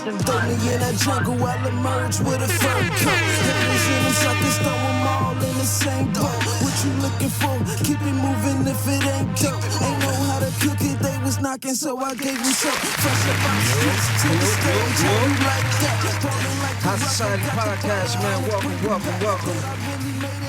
Throw me in that jungle, I'll emerge with a fur coat. Haters and them suckers, throw them all in the same boat. What you looking for? Keep it moving if it ain't dope. Ain't know how to cook it, they was knocking, so I gave them some. Fresh up on the streets, to the stage, how you like that? Hot Society Podcast, man. Welcome.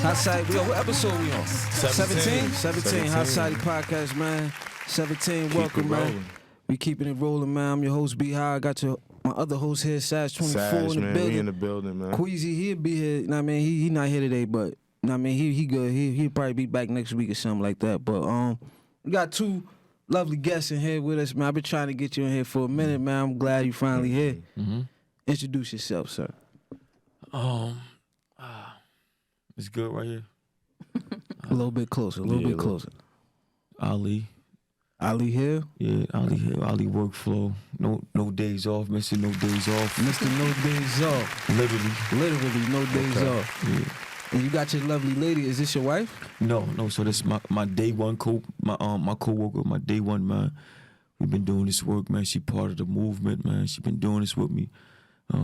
Hot Society, what episode we on? 17? 17. Hot Society Podcast, man. 17, welcome, man. We keeping it rolling, man. I'm your host, B High. I got my other host here, Sash 24 in the building. We in the building, man. Queasy, he'll be here. You know what I mean? He not here today, but you know what I mean? He good. He'll probably be back next week or something like that. But we got two lovely guests in here with us, man. I've been trying to get you in here for a minute, man. I'm glad you finally here. Mm-hmm. Introduce yourself, sir. It's good right here. A little bit closer, closer. Ali here? Yeah, Ali here. Ali workflow. No days off. Mr. No days off. Mr. No days off. Literally no days off. Yeah. And you got your lovely lady. Is this your wife? No. So this is my day one my coworker, my day one, man. We've been doing this work, man. She part of the movement, man. She been doing this with me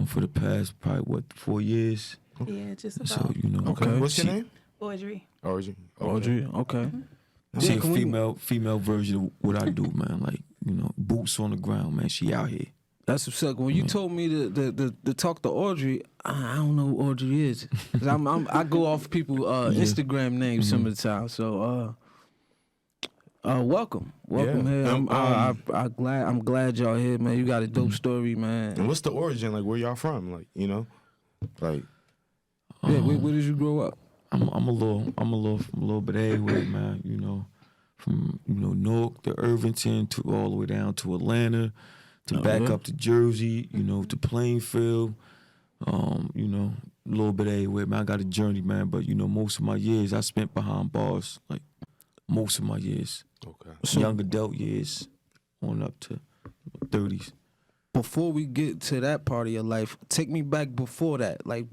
for the past probably 4 years. Yeah, just about. So you know. Okay. What's your name? Audrey. Audrey. Okay. Mm-hmm. She a female version of what I do, man. Like, you know, boots on the ground, man. She out here. That's what's up. When you told me to talk to Audrey, I don't know who Audrey is. 'Cause I go off people Instagram names some of the time. So welcome here. I'm glad y'all here, man. You got a dope story, man. And what's the origin? Like, where y'all from? Like, you know, like. Yeah, where did you grow up? I'm a little bit everywhere, man. You know, from Newark to Irvington to all the way down to Atlanta, to back up to Jersey. You know, to Plainfield. You know, a little bit everywhere, man. I got a journey, man. But you know, most of my years I spent behind bars. Like most of my years, young adult years, on up to 30s. Before we get to that part of your life, take me back before that, like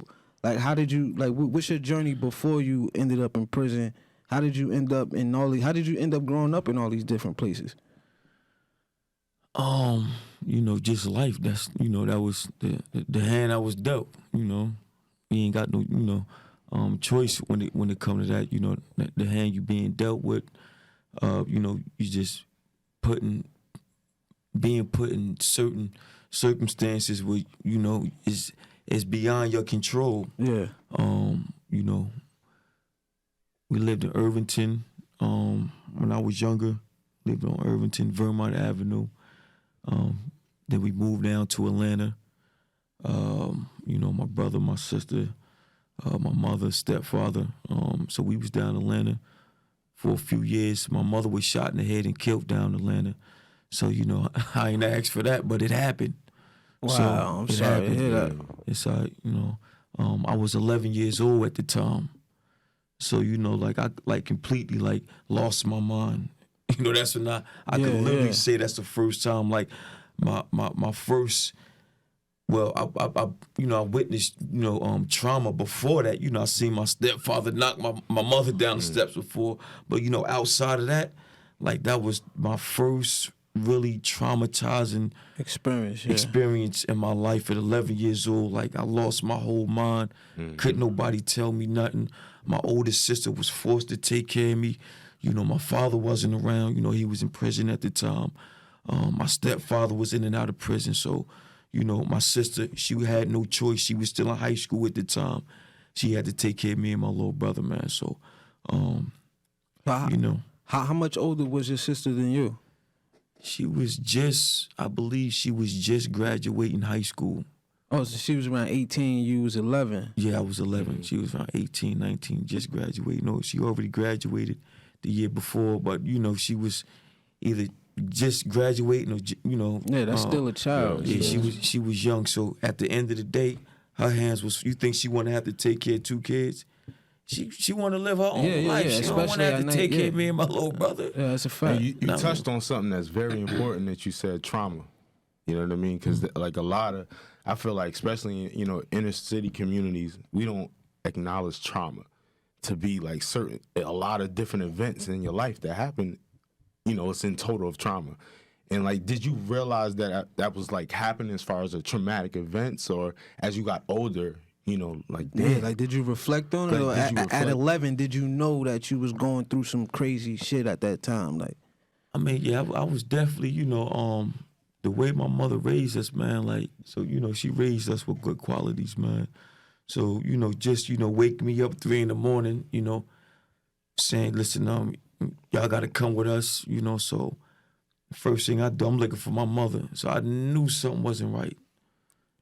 how did you, like, what's your journey before you ended up in prison? How did you end up in all these, how did you end up growing up in all these different places? You know, just life. That's, you know, that was the hand I was dealt, you know. You ain't got no, you know, choice when it come to that, you know, the hand you being dealt with, you know, you just being put in certain circumstances where, you know, is beyond your control. Yeah. You know, we lived in Irvington when I was younger. Lived on Irvington, Vermont Avenue. Then we moved down to Atlanta. You know, my brother, my sister, my mother, stepfather. So we was down in Atlanta for a few years. My mother was shot in the head and killed down in Atlanta. So, you know, I ain't asked for that, but it happened. Wow, so I'm sorry to hear that. It's you know, I was 11 years old at the time. So, you know, like I completely like lost my mind. You know, that's when I can literally say that's the first time, like my first, well, I you know, I witnessed, you know, trauma before that. You know, I seen my stepfather knock my mother down the steps before, but you know, outside of that, like that was my first really traumatizing experience in my life at 11 years old. Like I lost my whole mind. Couldn't nobody tell me nothing. My oldest sister was forced to take care of me. You know, my father wasn't around. You know, he was in prison at the time. My stepfather was in and out of prison. So, you know, my sister, she had no choice. She was still in high school at the time. She had to take care of me and my little brother, man. So, you know. How much older was your sister than you? She was I believe she was just graduating high school. Oh, so she was around 18, you was 11. Yeah, I was 11. She was around 18, 19, just graduating. No, she already graduated the year before, but, you know, she was either just graduating or, you know. Yeah, that's still a child. Yeah, she was young. So at the end of the day, her hands was, you think she want to have to take care of two kids? She want to live her own life. She don't want to have to take care of me and my little brother. Yeah, that's a fact. You touched on something that's very important that you said, trauma. You know what I mean? Because like a lot of, I feel like especially in, you know, inner city communities, we don't acknowledge trauma to be like a lot of different events in your life that happen, you know, it's in total of trauma. And like, did you realize that that was like happening as far as a traumatic events, or as you got older, you know, like yeah, like did you reflect on it? Like, Or at 11, did you know that you was going through some crazy shit at that time? Like, I mean, yeah, I was definitely, you know, the way my mother raised us, man, like, so, you know, she raised us with good qualities, man. So, you know, just, you know, wake me up 3 a.m, you know, saying, listen, y'all got to come with us, you know. So first thing I do, I'm looking for my mother. So I knew something wasn't right.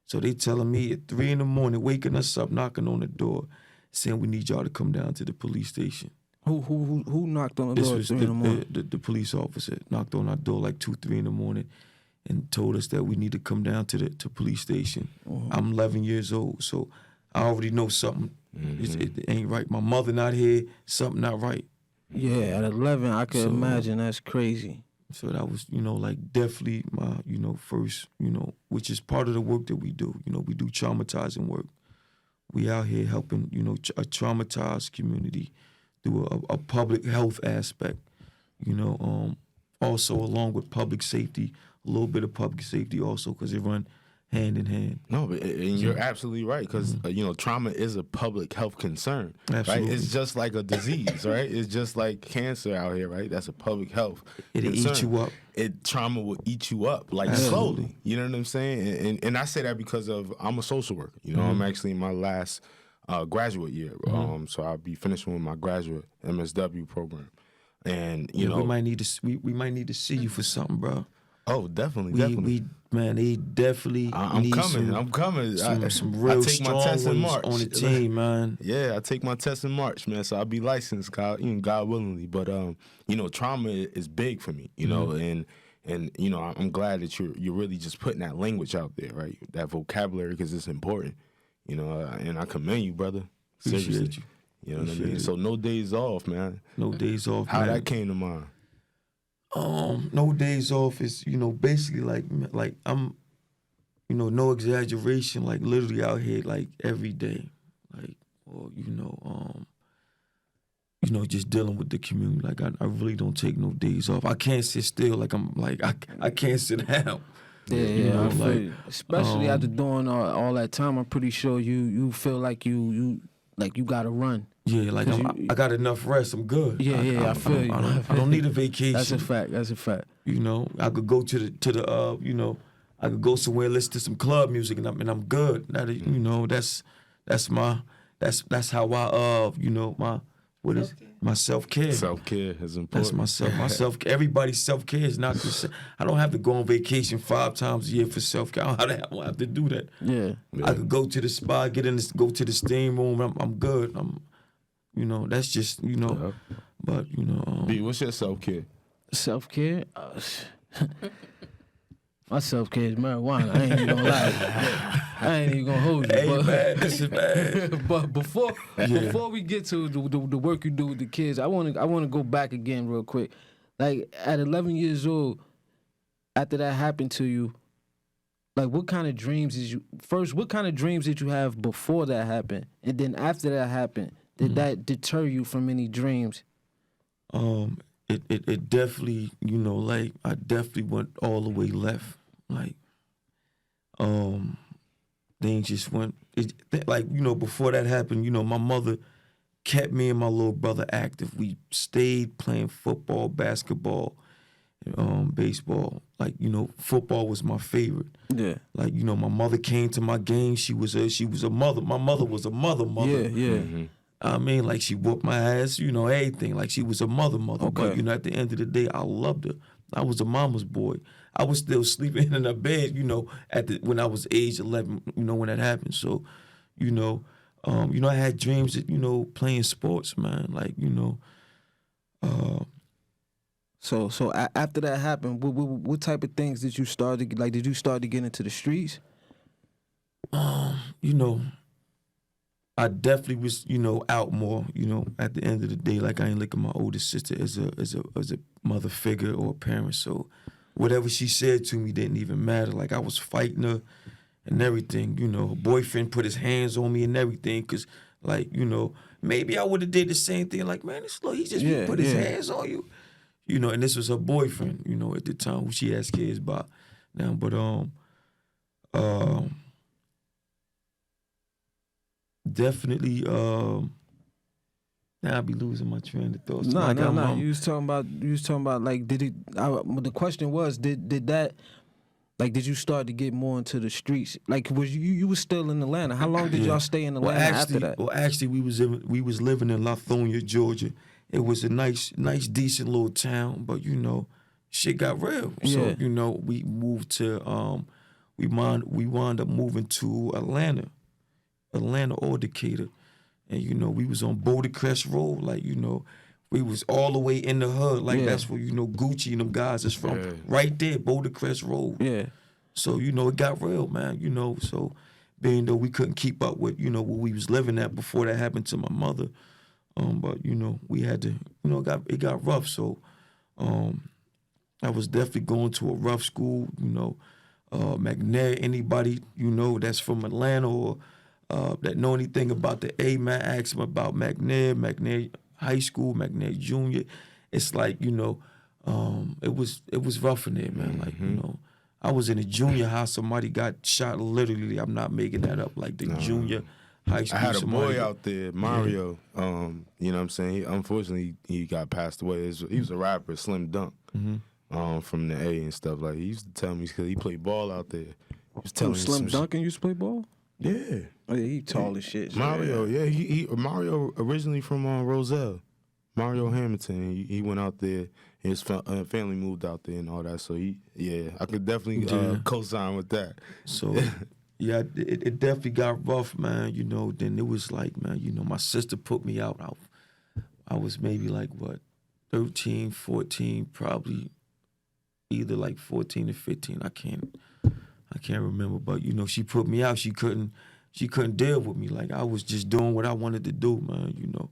So they telling me at 3 a.m, waking us up, knocking on the door, saying we need y'all to come down to the police station. Who knocked on the door at 3 a.m? The police officer knocked on our door like 2, 3 a.m, and told us that we need to come down to the police station. I'm 11 years old, so I already know something. It ain't right. My mother not here, something not right. Yeah, at 11, I could imagine that's crazy. So that was, you know, like definitely my, you know, first, you know, which is part of the work that we do. You know, we do traumatizing work. We out here helping, you know, a traumatized community through a public health aspect, you know, also along with public safety, a little bit of public safety also, because they run hand in hand. No, and you're absolutely right, because you know, trauma is a public health concern. Absolutely. Right? It's just like a disease, right? It's just like cancer out here, right? That's a public health It'll concern. eat you up. Trauma will eat you up, like Absolutely. slowly. You know what I'm saying? And I say that because I'm a social worker. You know, I'm actually in my last graduate year. So I'll be finishing with my graduate MSW program. And you know, we might need to see you for something, bro. Oh, definitely. Man, they definitely I'm need coming. I'm coming. Some real I take my strong test in ones March on the team, man. Yeah, I take my test in March, man. So I'll be licensed, God willingly. But you know, trauma is big for me, you know, and you know, I'm glad that you're really just putting that language out there, right? That vocabulary, because it's important, you know. And I commend you, brother. Seriously. Appreciate you. You know what I mean? So no days off, man. No days off. How man. that came to mind? No days off is, you know, basically like I'm, you know, no exaggeration, like literally out here like every day, like, or you know, just dealing with the community. Like I really don't take no days off. I can't sit still. Like I'm like I can't sit down. Yeah, you know, I feel like, you. Especially after doing all that time, I'm pretty sure you feel like you gotta run. Yeah, like I got enough rest. I'm good. Yeah, I feel you. I don't need a vacation. That's a fact. You know, I could go to the you know, I could go somewhere and listen to some club music and I'm good. That, you know, that's how I you know, my self-care. Self-care is important. That's my self-care. Everybody's self-care is not the same. I don't have to go on vacation 5 times a year for self-care. I don't have to do that. Yeah. I could go to the spa, go to the steam room. I'm good. You know, that's just, you know, but, you know. B, what's your self-care? Self-care? My self-care is marijuana. I ain't even gonna lie. I ain't even gonna hold you. Hey, man, this is bad. But before we get to the work you do with the kids, I wanna go back again real quick. Like, at 11 years old, after that happened to you, like, what kind of dreams did you have before that happened? And then after that happened, did that deter you from any dreams? It definitely, you know, like, I definitely went all the way left. Like, things just went, like, you know, before that happened, you know, my mother kept me and my little brother active. We stayed playing football, basketball, baseball. Like, you know, football was my favorite. Yeah. Like, you know, my mother came to my games. She was a mother. My mother was a mother. Yeah. Mm-hmm. I mean, like, she whooped my ass, you know, everything. Like, she was a mother. Okay. But, you know, at the end of the day, I loved her. I was a mama's boy. I was still sleeping in her bed, you know, when I was age 11, you know, when that happened. So, you know, I had dreams of, you know, playing sports, man. Like, you know. So after that happened, what type of things did you start to, like, did you start to get into the streets? You know, I definitely was, you know, out more, you know, at the end of the day. Like, I ain't looking at my older sister as a mother figure or a parent. So whatever she said to me didn't even matter. Like, I was fighting her and everything, you know. Her boyfriend put his hands on me and everything, because, like, you know, maybe I would have did the same thing. Like, man, this look, he just put his hands on you. you know, and this was her boyfriend, you know, at the time, who she has kids by now. But definitely, now I be losing my train of thought. No. You was talking about like, the question was, did that, like, did you start to get more into the streets? Like, was you was still in Atlanta? How long did y'all stay in Atlanta after that? Well, actually, we was living in Lithonia, Georgia. It was a nice, decent little town, but you know, shit got real. So you know, we moved to we wound up moving to Atlanta or Decatur, and you know, we was on Boulder Crest Road, like, you know, we was all the way in the hood, like that's where, you know, Gucci and them guys is from, right there, Boulder Crest Road. Yeah. So you know, it got real, man. You know, so being though we couldn't keep up with, you know, where we was living at before that happened to my mother, but you know, we had to, you know, it got rough. So I was definitely going to a rough school, you know. McNair, anybody, you know, that's from Atlanta or that know anything about the A, man, ask them about McNair High School, McNair Junior. It's like, you know, it was rough in there, man. Like, you know, I was in a junior high, somebody got shot, literally, I'm not making that up, like the junior high school. I had a boy out there, Mario, you know what I'm saying? Unfortunately, he got passed away. He was a rapper, Slim Dunk, from the A and stuff. Like, he used to tell me, because he played ball out there. He was telling me Slim Duncan used to play ball? Yeah. Oh, yeah, he tall as shit. Mario, he Mario originally from Roselle. Mario Hamilton. He went out there. His family moved out there and all that. So I could definitely co-sign with that. So yeah, it definitely got rough, man. You know, then it was like, man, you know, my sister put me out. I was maybe like, what, 13, 14, probably either like 14 or 15. I can't remember, but you know, she put me out. She couldn't deal with me. Like, I was just doing what I wanted to do, man, you know.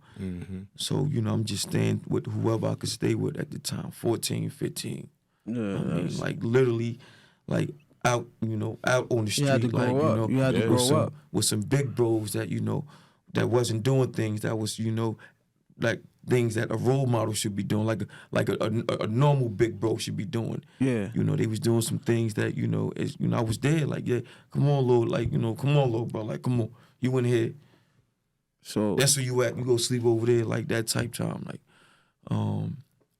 So, you know, I'm just staying with whoever I could stay with at the time, 14, 15. Yeah, I mean, like, literally, like, out, you know, out on the street. You had to grow up. You know, you had to grow up. With some big bros that, you know, that wasn't doing things that was, you know, like things that a role model should be doing, like a normal big bro should be doing. Yeah. You know, they was doing some things that, you know, I was there, like, yeah, come on, little, like, you know, come on, little bro, like, come on, you in here. So that's where you at. You go sleep over there, like that type time, like.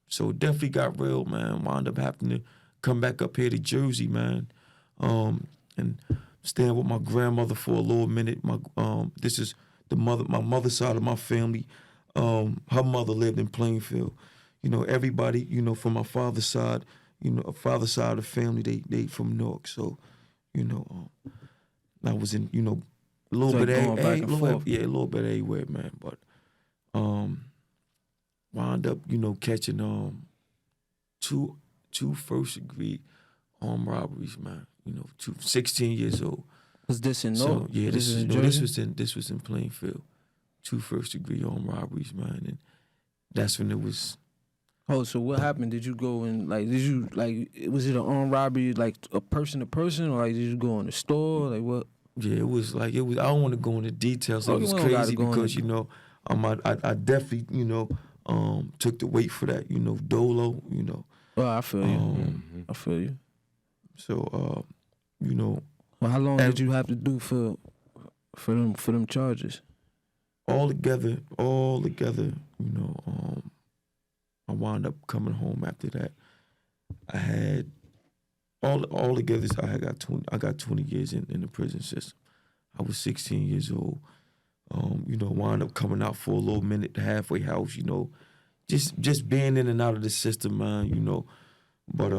So it definitely got real, man. Wound up having to come back up here to Jersey, man, and staying with my grandmother for a little minute. This is my mother's side of my family. Her mother lived in Plainfield. You know, everybody, you know, from my father's side, you know, father's side of the family, they from Newark. So, you know, I was in, you know, a little bit everywhere, man. But wound up, you know, catching two first-degree armed robberies, man. You know, 16 years old. Was this in Newark? So, yeah, this was in Plainfield. 2 first-degree armed robberies, man, and that's when it was. Oh, so what happened? Did you go and was it an armed robbery, like a person to person, or like did you go in the store, like what? Yeah, it was. I don't want to go into details. It was crazy because, you know, I definitely, you know, took the weight for that, you know, dolo, you know. Oh, I feel you. I feel you. So, you know. Well, how long did you have to do for them charges? All together, you know, I wound up coming home after that. I had all together. I got 20 years in the prison system. I was 16 years old. You know, wound up coming out for a little minute, the halfway house. You know, just being in and out of the system, man. You know, but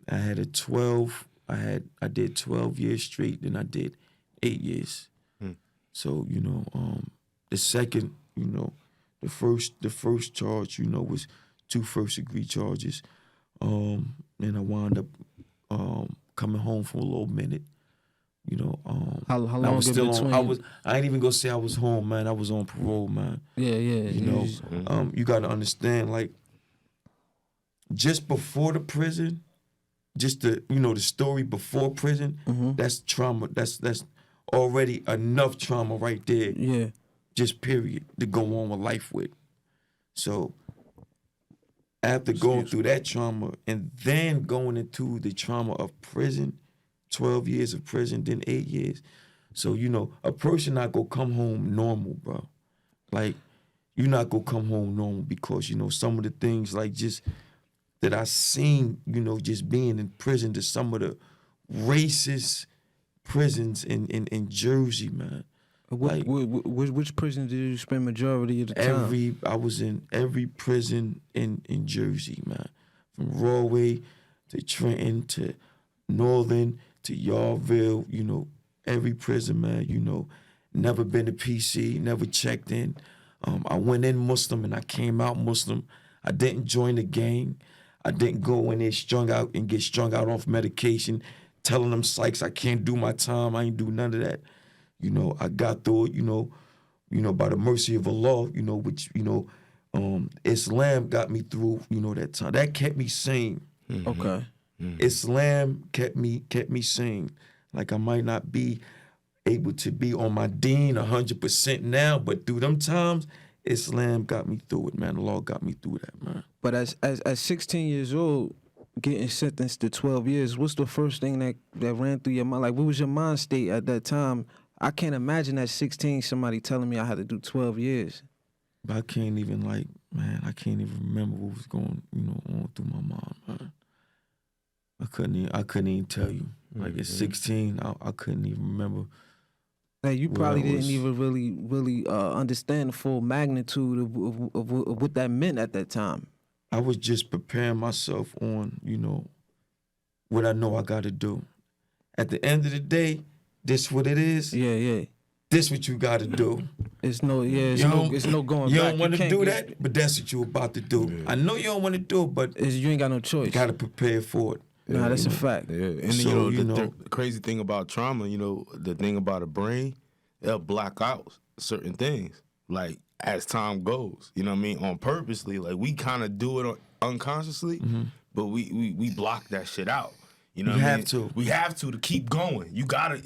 I had a 12. I did 12 years straight. Then I did 8 years. So, you know, the second, you know, the first charge, you know, was 2 first-degree charges. And I wound up coming home for a little minute. You know, how long I was still between? I ain't even gonna say I was home, man. I was on parole, man. Yeah. You know, you gotta understand, like, just before the prison, just the story before prison, that's trauma. That's already enough trauma right there. Yeah. Just period to go on with life with. So after going through that trauma and then going into the trauma of prison, 12 years of prison, then 8 years. So, you know, a person not gonna come home normal, bro. Like, you're not gonna come home normal because, you know, some of the things like just that I seen, you know, just being in prison to some of the racist prisons in Jersey, man. Which prison did you spend majority of the time? I was in every prison in Jersey, man. From Rahway to Trenton to Northern to Yarville, you know, every prison, man, you know. Never been to PC, never checked in. I went in Muslim and I came out Muslim. I didn't join the gang. I didn't go in there strung out and get strung out off medication, telling them psychs I can't do my time. I ain't do none of that. You know, I got through it, you know, by the mercy of Allah, you know, which, you know, Islam got me through, you know, that time. That kept me sane. Mm-hmm. Okay. Mm-hmm. Islam kept me sane. Like I might not be able to be on my deen 100% now, but through them times, Islam got me through it, man. The law got me through that, man. But as 16 years old, getting sentenced to 12 years, what's the first thing that ran through your mind? Like, what was your mind state at that time? I can't imagine at 16 somebody telling me I had to do 12 years. But I can't even I can't even remember what was going, you know, on through my mind, man. I couldn't even tell you. Like at 16, I couldn't even remember. Like you probably didn't even really understand the full magnitude of what that meant at that time. I was just preparing myself on, you know, what I know I got to do. At the end of the day, this what it is. Yeah. This what you got to do. It's no going back. You don't want to do that, but that's what you're about to do. Yeah. I know you don't want to do it, but you ain't got no choice. You got to prepare for it. Nah, that's a fact. Yeah, and so, the crazy thing about trauma, you know, the thing about a brain, it'll block out certain things, like as time goes. You know what I mean? On purposely, like we kind of do it unconsciously, but we block that shit out. You know what I mean? We have to keep going. You gotta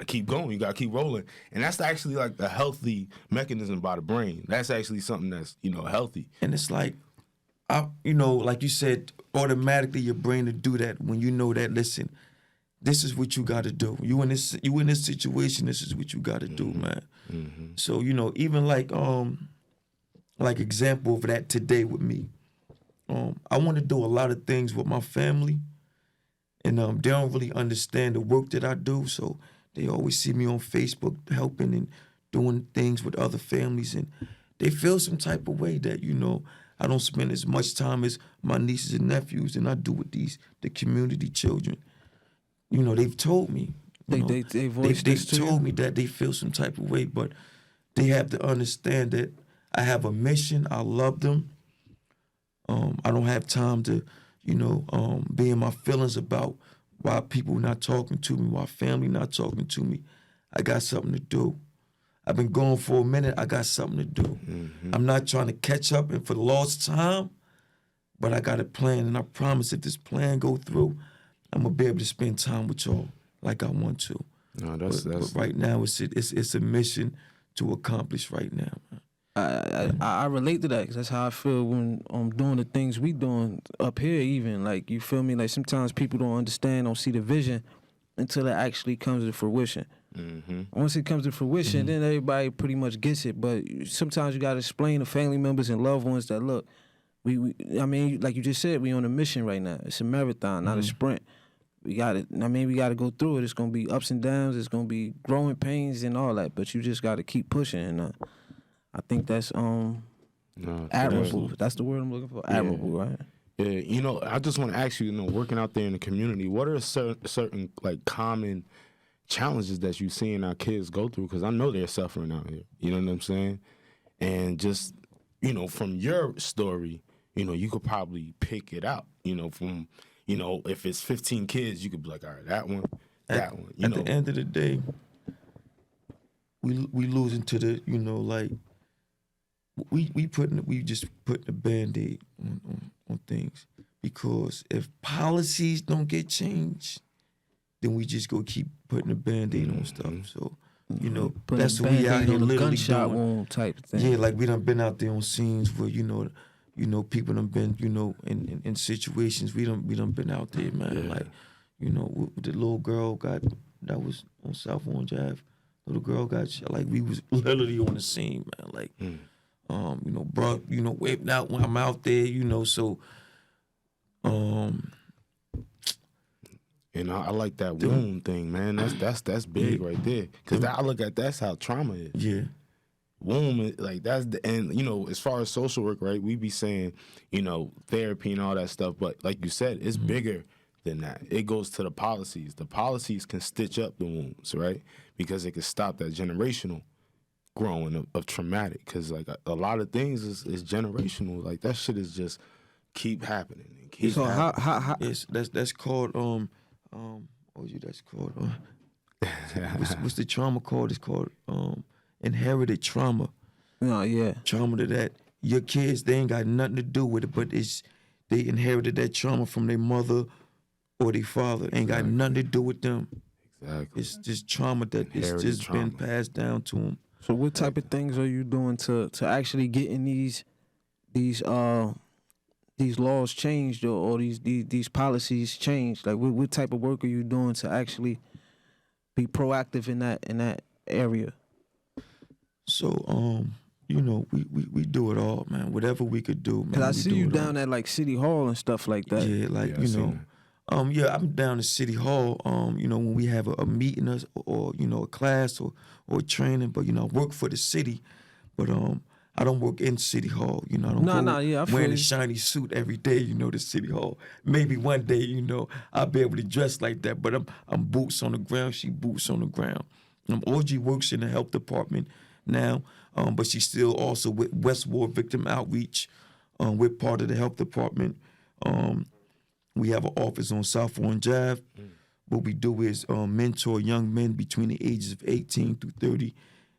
keep going. You gotta keep rolling, and that's actually like a healthy mechanism by the brain. That's actually something that's, you know, healthy. And it's like, you know, like you said, automatically your brain to do that when you know that. Listen, this is what you got to do. You in this situation. This is what you got to do, man. Mm-hmm. So, you know, even like example of that today with me. I want to do a lot of things with my family, and they don't really understand the work that I do. So they always see me on Facebook helping and doing things with other families, and they feel some type of way that, you know, I don't spend as much time as my nieces and nephews than I do with the community children. You know, they've told me. They've told me that they feel some type of way, but they have to understand that I have a mission. I love them. I don't have time to, you know, be in my feelings about why people not talking to me, why family not talking to me. I got something to do. I've been gone for a minute. I got something to do. Mm-hmm. I'm not trying to catch up and for the lost time, but I got a plan, and I promise if this plan go through, I'm gonna be able to spend time with y'all like I want to. No, that's but right now it's a mission to accomplish right now, man. I relate to that because that's how I feel when I'm doing the things we doing up here. Even like, you feel me? Like sometimes people don't understand, don't see the vision until it actually comes to fruition. Mm-hmm. Once it comes to fruition, then everybody pretty much gets it. But sometimes you gotta explain to family members and loved ones that look, I mean, like you just said, we on a mission right now. It's a marathon, not a sprint. We got it. I mean, we got to go through it. It's gonna be ups and downs. It's gonna be growing pains and all that. But you just got to keep pushing. And I think that's admirable. That's the word I'm looking for. Admirable, right? Yeah, you know, I just want to ask you, you know, working out there in the community, what are certain like common challenges that you seeing our kids go through? Because I know they're suffering out here. You know what I'm saying? And just, you know, from your story, you know, you could probably pick it out. You know, from, you know, if it's 15 kids, you could be like, all right, that one. You know, at the end of the day, we losing to the, you know, like we just putting a Band-Aid on things, because if policies don't get changed, then we just go keep putting a Band-Aid on stuff. So, you know, that's what we out here literally gunshot doing. wound type thing. Yeah, like we done been out there on scenes where, you know, you know, people done been, you know, in situations we done been out there, man. Like, you know, the little girl that was on South Orange Ave. Little girl got shot. Like, we was literally on the scene, man. Like, you know, bro, you know, whipped out when I'm out there, you know. So, and I like that wound thing, man. That's big right there. Because I look at that's how trauma is. Yeah. Womb, like that's and you know, as far as social work, right? We be saying, you know, therapy and all that stuff, but like you said, it's bigger than that. It goes to the policies. The policies can stitch up the wounds, right? Because it can stop that generational growing of traumatic. Because like a lot of things is generational. Like that shit is just keep happening. And keep So happening. how Yes, that's called that's called what's the trauma called? It's called inherited trauma. no, yeah. Trauma that your kids, they ain't got nothing to do with it, but they inherited that trauma from their mother or their father. Ain't got nothing to do with them. Exactly. It's just trauma that Inherited it's just trauma. been passed down to them. So what type of things are you doing to actually getting these laws changed or these policies changed? Like what type of work are you doing to actually be proactive in that area? So you know, we do it all, man. Whatever we could do, man. Cause I we see do you it down all. at like City Hall and stuff like that. Yeah, like Yeah, I you seen know. Yeah, I'm down to City Hall. You know, when we have a meeting or you know, a class or a training, but you know, I work for the city, but I don't work in City Hall. You know, I don't go I feel wearing you. a shiny suit every day. You know, to City Hall. Maybe one day, you know, I'll be able to dress like that. But I'm boots on the ground. She boots on the ground. OG works in the health department now, but she's still also with West Ward Victim Outreach. We're part of the health department. We have an office on South Orange Ave. What we do is mentor young men between the ages of 18 through 30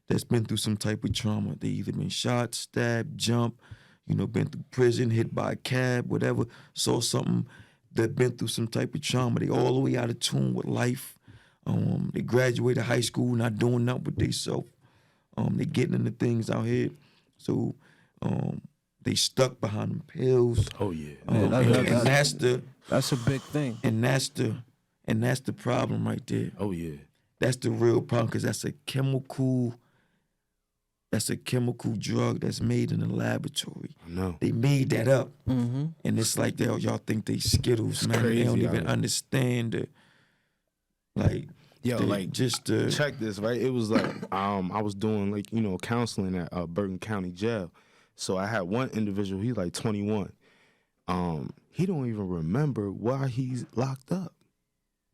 that's been through some type of trauma. They either been shot, stabbed, jumped, you know, been through prison, hit by a cab, whatever, saw something that been through some type of trauma. They all the way out of tune with life. They graduated high school, not doing nothing with themselves. They getting into things out here. So they stuck behind them pills. Oh yeah. And That's a big thing. and that's the problem right there. Oh yeah. That's the real problem, because that's a chemical drug that's made in the laboratory. I know. They made that up. Mm-hmm. And it's like y'all think they Skittles, man. They crazy don't out even here. understand it. Like, Yo, like just the check this, right? It was like I was doing like, you know, counseling at Bergen County Jail. So I had one individual, he's like 21. He don't even remember why he's locked up.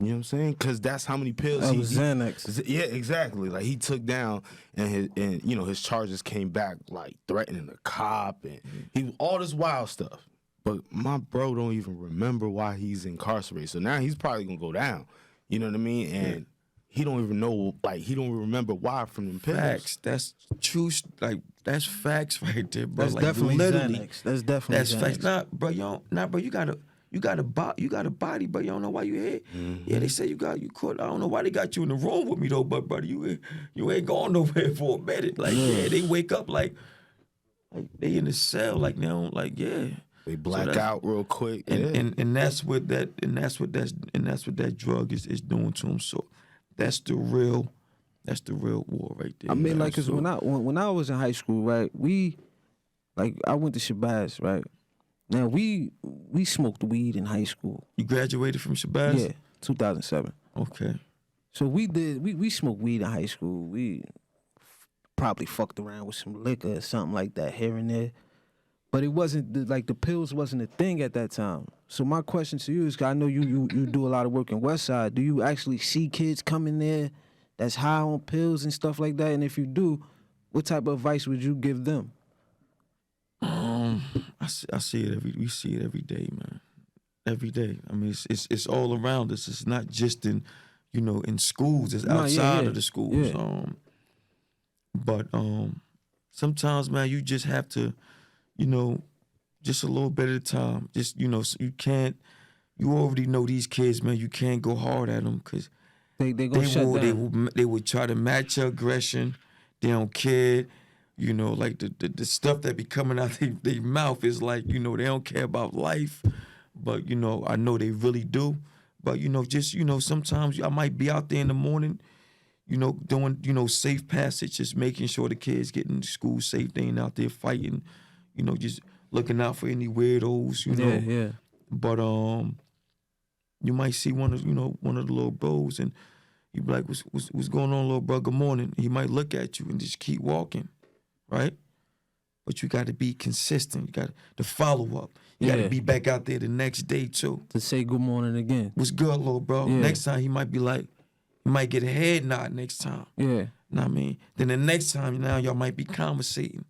You know what I'm saying? Because that's how many pills That was Xanax. Yeah, exactly. Like he took down, and you know his charges came back like threatening the cop, and he all this wild stuff. But my bro don't even remember why he's incarcerated. So now he's probably gonna go down. You know what I mean? And he don't even know, like he don't even remember why from them pills. facts. That's true. Like, that's facts right there, bro. That's like, definitely literally, Xanax. That's definitely that's Xanax. facts. Nah, bro, you got a body, but you don't know why you here. Yeah, they say you caught. I don't know why they got you in the room with me though, but brother, you ain't going nowhere for a minute. Like, they wake up like they in the cell, like they don't, like, They black out real quick. and that's what that drug is doing to them. So that's the real war right there. I mean, man. like, cause So, when I was in high school, right, I went to Shabazz, right. Now we smoked weed in high school. you graduated from Shabazz? Yeah, 2007. Okay. So we smoked weed in high school. We probably fucked around with some liquor or something like that here and there. But it wasn't the pills wasn't a thing at that time. So my question to you is, 'cause I know you do a lot of work in West Side. Do you actually see kids coming there that's high on pills and stuff like that? And if you do, what type of advice would you give them? I see it we see it every day, man. Every day. I mean, it's all around us. It's not just in, you know, in schools. It's outside of the schools. Yeah. But sometimes, man, you just have to, you know, just a little bit at a time. Just, you know, you already know these kids, man. You can't go hard at them because They gonna shut down. they will try to match your aggression. They don't care. You know, like the stuff that be coming out their mouth is like, you know, they don't care about life, but, you know, I know they really do. But, you know, just, you know, sometimes I might be out there in the morning, you know, doing, you know, safe passage, just making sure the kids getting to school safe. They ain't out there fighting, you know, just looking out for any weirdos, you know. Yeah. But you might see one of the little bros and you be like, what's going on, little bro? Good morning. He might look at you and just keep walking. Right? But you got to be consistent. You got to follow up. You got to be back out there the next day, too. To say good morning again. What's good, little bro? Yeah. Next time, he might be like, he might get a head nod next time. Yeah. Know what I mean? Then the next time, now y'all might be conversating.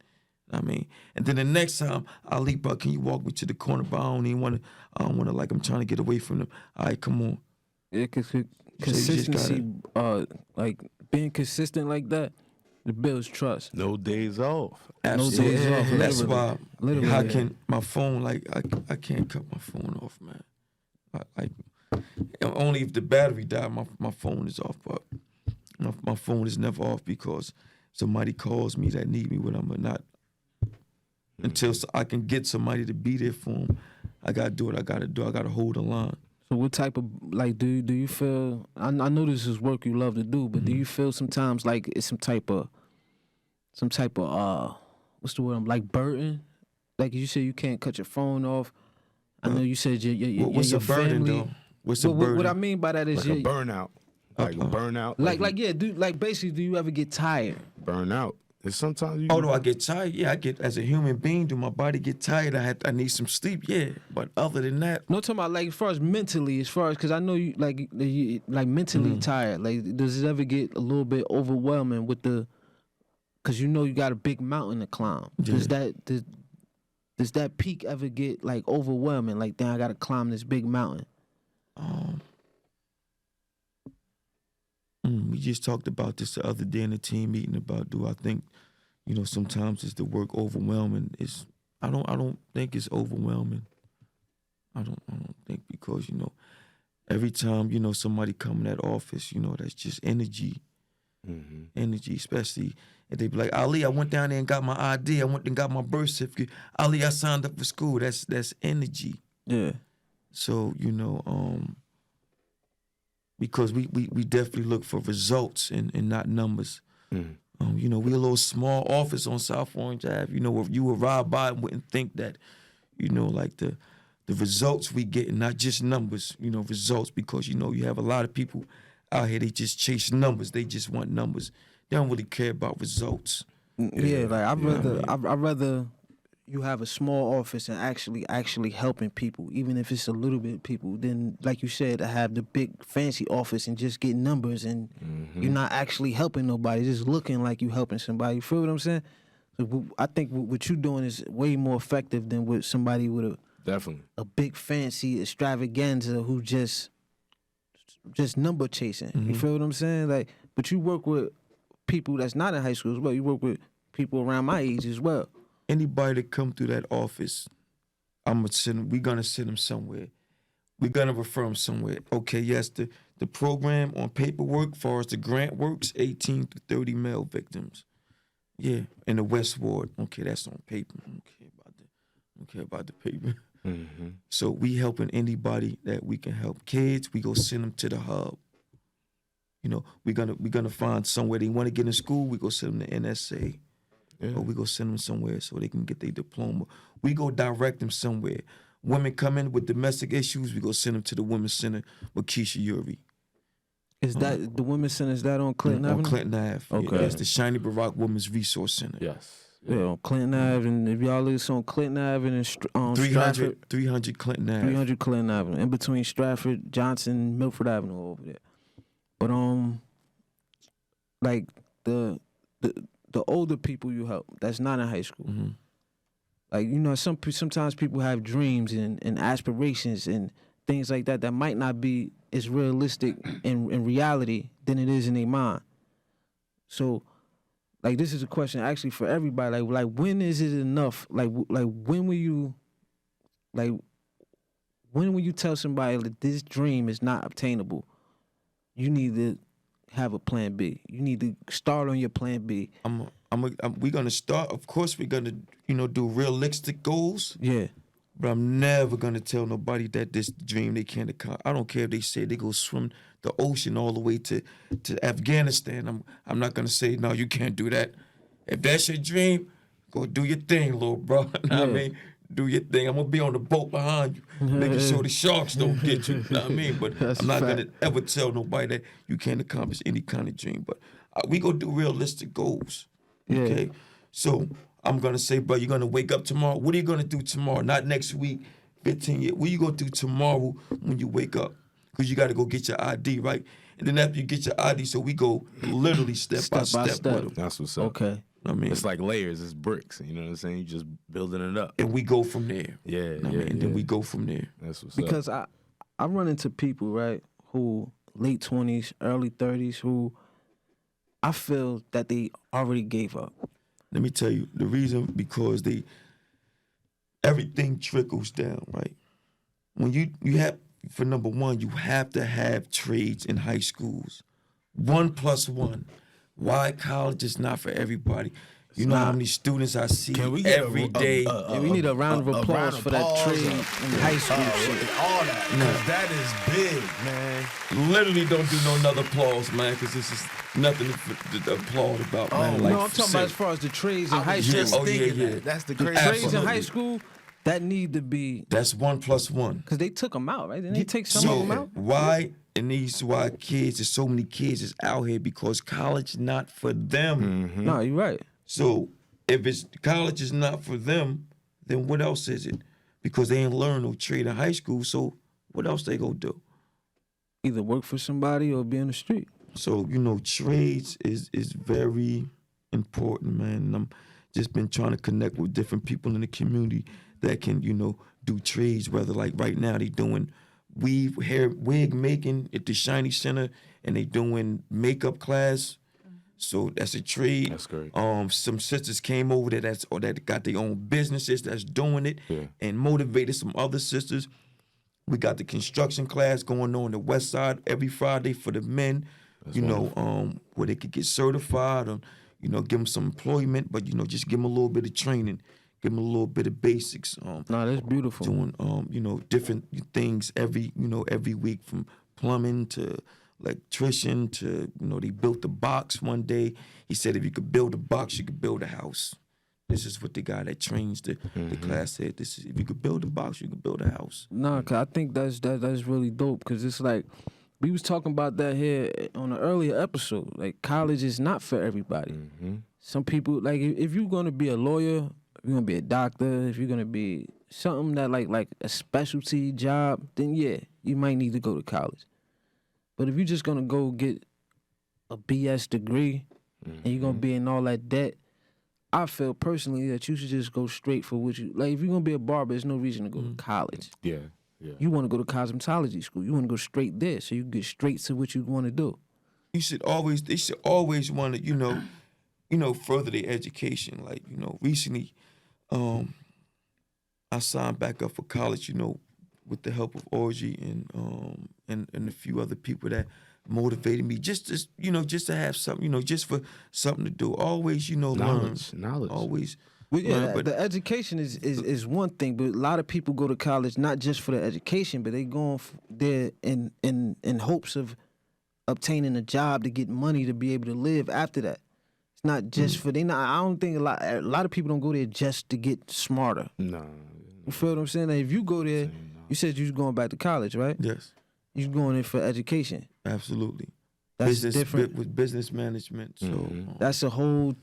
Know what I mean? And then the next time, Ali, bro, can you walk me to the corner? But I don't want to, like, I'm trying to get away from them. All right, come on. Yeah, consistency, like, being consistent like that, it builds trust. No days off. Absolutely. No days off. That's why. Literally. How can my phone, like, I can't cut my phone off, man. Like, only if the battery died, my phone is off. But my phone is never off because somebody calls me that need me when I'm not. Until I can get somebody to be there for them, I gotta do what I gotta do. I gotta hold the line. So what type of, like, do you feel, I know this is work you love to do, but do you feel sometimes like it's some type of what's the word, like burden? Like you said, you can't cut your phone off. I know you said what's your a burden, family. though? What's a burden? What I mean by that is Like a burnout. Like a burnout. Like basically, do you ever get tired? Burnout. It's sometimes you. Oh, do I get tired? Yeah, I get, as a human being, do my body get tired? I need some sleep, yeah. But other than that. No, talking about like as far as mentally, because I know you like mentally tired. Like, does it ever get a little bit overwhelming with because you know you got a big mountain to climb? Yeah. Does that peak ever get like overwhelming? Like, then I got to climb this big mountain. We just talked about this the other day in the team meeting about, do I think, you know, sometimes is the work overwhelming? I don't think it's overwhelming. I don't think, because, you know, every time, you know, somebody come in that office, you know, that's just energy. Energy, especially if they be like, Ali, I went down there and got my ID. I went and got my birth certificate. Ali, I signed up for school. That's energy. Yeah. So, you know, because we definitely look for results and not numbers. You know, we a little small office on South Orange Ave. You know, if you would ride by and wouldn't think that, you know, like the results we get, and not just numbers, you know, results, because, you know, you have a lot of people out here, they just chase numbers. They just want numbers. They don't really care about results. Yeah, like I'd rather you have a small office and actually helping people, even if it's a little bit of people, then, like you said, to have the big fancy office and just get numbers and you're not actually helping nobody, just looking like you helping somebody. You feel what I'm saying? So I think what you're doing is way more effective than with somebody with a big fancy extravaganza who just number chasing. You feel what I'm saying? Like, but you work with people that's not in high school as well. You work with people around my age as well. Anybody that come through that office, we're gonna send them somewhere. We're gonna refer them somewhere. Okay, yes, the program on paperwork, far as the grant works, 18 to 30 male victims. Yeah, in the West Ward. Okay, that's on paper. I don't care about the paper. So we helping anybody that we can help. Kids, we go send them to the hub. You know, we're gonna find somewhere they want to get in school. We go send them to NSA. Or we go send them somewhere so they can get their diploma. We go direct them somewhere. Women come in with domestic issues, we go send them to the Women's Center with Keisha Uri. Is that the Women's Center? Is that on Clinton Avenue? On Clinton Ave. Okay. Yeah, it's the Shiny Barack Women's Resource Center. Yes. Yeah, on Clinton Ave, and if y'all listen on Clinton Ave and Stratford, 300 Clinton Ave. 300 Clinton Avenue, in between Stratford, Johnson, Milford Avenue over there. But like the older people you help that's not in high school. Like, you know, sometimes people have dreams and aspirations and things like that might not be as realistic in reality than it is in their mind. So, like, this is a question actually for everybody. Like when is it enough? Like when will you tell somebody that this dream is not obtainable? You need to have a plan B. You need to start on your plan B. I'm we're gonna start. Of course, we're gonna do realistic goals. Yeah. But I'm never gonna tell nobody that this dream they can't accomplish. I don't care if they say they go swim the ocean all the way to Afghanistan. I'm not gonna say no, you can't do that. If that's your dream, go do your thing, little bro. Know what I mean? Do your thing. I'm gonna be on the boat behind you, making sure the sharks don't get you. Know what I mean? But I'm not gonna ever tell nobody that you can't accomplish any kind of dream. But we gonna do realistic goals. Okay? Yeah. So I'm gonna say, bro, you're gonna wake up tomorrow. What are you gonna do tomorrow? Not next week, 15 years. What are you gonna do tomorrow when you wake up? Because you gotta go get your ID, right? And then after you get your ID, so we go literally step by step with them. That's what's up. Okay. I mean, It's like layers. It's bricks. You know what I'm saying? You just building it up. and we go from there. Yeah, I mean, yeah, and then we go from there. That's what's up. Because I run into people, right, who late 20s, early 30s, who I feel that they already gave up. Let me tell you the reason, because everything trickles down, right? When you have, for number one, you have to have trades in high schools. 1+1. Why college is not for everybody? You know how many students I see every day. We need a round of applause for that trade in high school shit. All that. Because that is big, man. Literally don't do no another applause, man, because this is nothing to applaud about, man. No, I'm talking about as far as the trades in high school. Oh, yeah. That's the The crazy. trades in high school, that need to be, That's 1+1. because they took them out, right? Didn't they take some of them out? Why? And why there's so many kids is out here, because college not for them. No, you're right. So if college is not for them, then what else is it? Because they ain't learn no trade in high school, so what else they gonna do? Either work for somebody or be on the street. So, trades is very important, man. And I'm just been trying to connect with different people in the community that can, do trades, whether like right now they doing wig making at the Shiny Center, and they doing makeup class. So that's a trade. That's great. Some sisters came over that got their own businesses that's doing it, and motivated some other sisters. We got the construction class going on the West Side every Friday for the men. Where they could get certified, or give them some employment, but just give them a little bit of training, give them a little bit of basics. No, that's beautiful. Doing different things every week, from plumbing to electrician to they built a box one day. He said if you could build a box, you could build a house. This is what the guy that trains the class said. This is, if you could build a box, you could build a house. Nah, cause I think that's really dope, because it's like we was talking about that here on an earlier episode. Like, college is not for everybody. Some people, like, if you're gonna be a lawyer, if you're gonna be a doctor, if you're gonna be something that like a specialty job, then yeah, you might need to go to college. But if you're just gonna go get a BS degree and you're gonna be in all that debt, I feel personally that you should just go straight for what you like. If you're gonna be a barber, there's no reason to go to college. Yeah. You want to go to cosmetology school. You want to go straight there, so you get straight to what you want to do. They should always want to, further their education. Like, recently, I signed back up for college, with the help of Orgy and a few other people that motivated me just to have something, just for something to do. Always, Knowledge. Always. But yeah, learn, but the education is one thing, but a lot of people go to college not just for the education, but they going there in hopes of obtaining a job to get money to be able to live after that. It's not just for I don't think a lot of people don't go there just to get smarter. No. You feel what I'm saying? Like, if you go there, you said you was going back to college, right? yes, You going in for education. absolutely. That's business, different. with business management. So That's a whole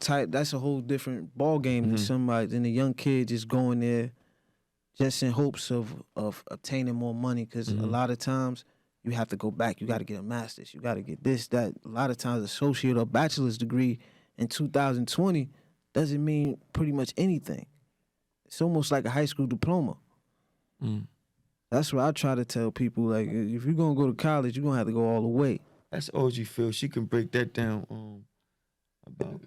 different ball game than somebody, than a young kid just going there just in hopes of obtaining more money. Because a lot of times you have to go back. You got to get a master's. You got to get this, that. A lot of times associate or bachelor's degree in 2020 doesn't mean pretty much anything. It's almost like a high school diploma. That's what I try to tell people. Like, if you're going to go to college, you're going to have to go all the way. that's OG Phil. She can break that down about